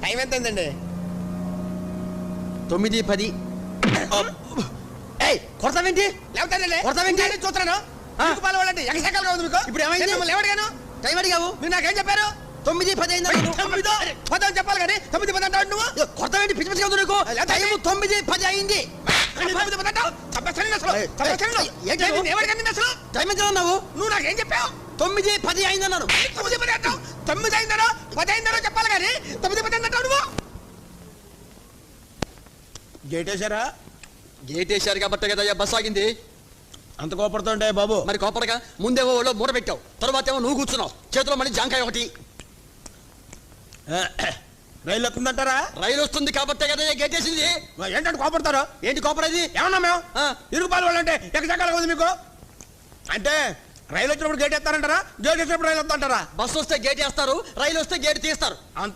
Time ఎంత అయిందండి? 9:10. కొడతావేంటి? లేవుతానండి చూస్తున్నాను. వాళ్ళంటే ఎగసకాలుగా ఉంది మీకు. ఇప్పుడు ఏమైంది? లేవడిగాను టైం అడిగావు. మీరు నాకేం చెప్పారు? 9:10 అయింది. 9:10 చెప్పాలి కానీ 9:10 అంటావు నువ్వు. కొడతావేంటి? పిచ్చి పిచ్చిగా ఉంది నీకు. టైం 9:10 అయింది. 9:10 అంటావు. టైం ఎంత అన్నావు? నువ్వు నాకేం చెప్పావు? 9:10 అయిందన్నాను. 9:10 అంటావు. 9 అయిందనో 10 అయిందనో చెప్పాలి కానీ 9:10 అంటావు నువ్వు. గేట్ వేసారా? గేట్ వేశారు కాబట్టి కదా బస్ ఆగింది. అంత కోపడుతుంటే బాబు. మరి కోపడగా ముందేమో ఒళ్ళో మూట పెట్టావు, తర్వాత ఏమో నువ్వు కూర్చున్నావు, చేతిలో మళ్ళీ జాంకాయ ఒకటి. రైలు వస్తుందంటారా? రైలు వస్తుంది కాబట్టి కదా గేట్ వేసింది. ఏంటంటే కోపడతారు? ఏంటి కోపడేది? ఏమన్నా మేము ఇరుగు పాలు వాళ్ళంటే ఎక్కడికి ఉంది మీకు? అంటే రైలు వచ్చినప్పుడు గేట్ ఎత్తారంటారా? గేట్ వచ్చినప్పుడు రైలు వస్తుంటారా? బస్సు వస్తే గేట్ వేస్తారు, రైలు వస్తే గేట్ తీస్తారు. అంత